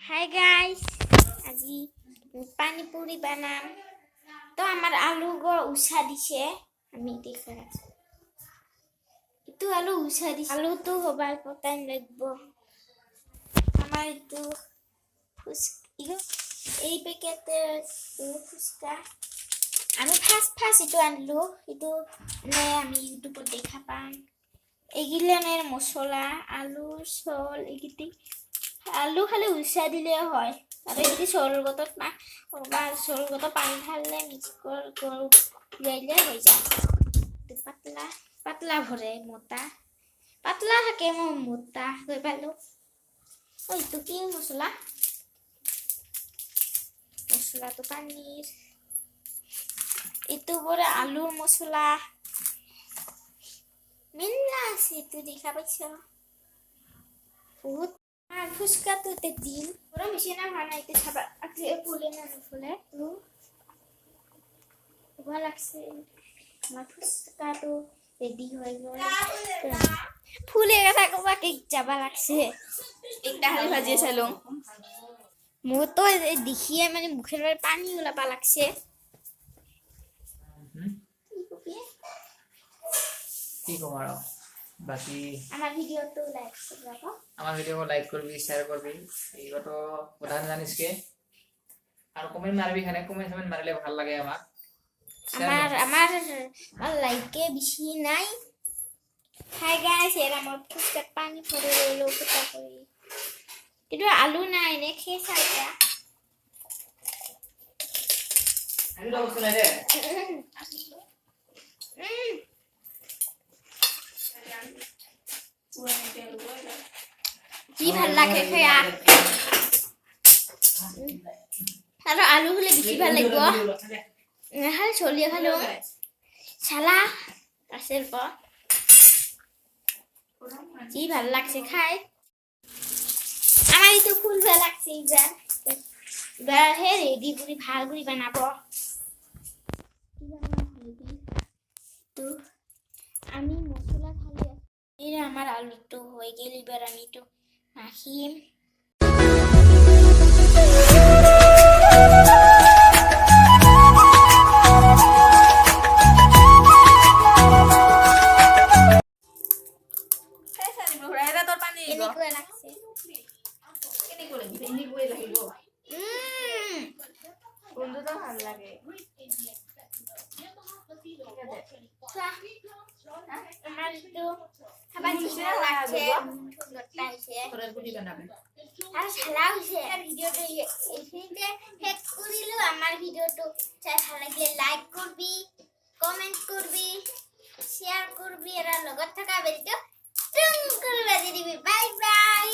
Hi guys, আজি পানী পুৰি বানাম তো আমার আলু গো উষা দিছে আমি দেখা itu আলু উষা দিছে আলু তো হবার টাইম লাগবো আমার একটু এই প্যাকেটে ফুচকা আমি ফার্স্ট itu আনলো itu আমি ইউটিউবত দেখা পাম এগিলানের মশলা আলু সল এগিটি আলু খালি উষা দিলে হয় আর এগিটি সলগত না বা সলগত পানি ঢাললে মিক্স করে হয়ে যায় পাতলা পাতলা ভরে মোটা পাতলা থাকে মোটা হয়ে পেল ওই তো কি মশলা মশলা তো পানির itu বড় আলুর মশলা মিল্লা আছে তো দেখা পাইছো বহুত আর ফুচকা তো তে দিন পুরো মেশিনে বানাইতে খাবার আজকে ফুলে না ফুলে তো ভালো লাগছে আমার ফুচকা তো রেডি হয়ে গেল ফুলে কথা কবা কেক যাবা লাগছে একটা হালি ভাজিয়ে চাইলো মোর তো দেখিয়ে মানে মুখের পানি ওলাবা লাগছে কি কমার বাকি আমার ভিডিও তো লাইক করবা আমার ভিডিও को লাইক করবি শেয়ার করবি এইটা তো প্রধান জানিস কে আর কমেন্ট মারবি এখানে কমেন্ট মারলে ভালো লাগে আমার লাইকে বেশি নাই হাই গাইস এর আমার ফুচকা পানি পড়ে রইলো কোথা করি কিন্তু আলু নাই নে খেয়ে সাইটা আমি তো বলছ না রে কি ভাল লাগে খায়া আর আলু হলে বেশি ভাল লাগব হাল চলিয়ে ভালো শালা আসের পর কি ভাল লাগছে খাই আমার এই তো ফুল ভাল লাগছে এবার হে রেডি পুরি ভাল করে বানাবো তো আমি মশলা খালি এর আমার আলু তো হয়ে গেল এবার আমি তো মাখিম বন্ধুটা ভালো লাগে আমার তো খাবার ভালো লাগছে সুন্দরটা হয়েছে আর শালা হয়েছে ভিডিওটা এখানে হেক করিলো আমার ভিডিওটা চাই ভালো লাগলে লাইক করবি কমেন্ট করবি শেয়ার করবি এরা লগত থাকা বেরিটো টুং করে বাজিয়ে দিবি বাই বাই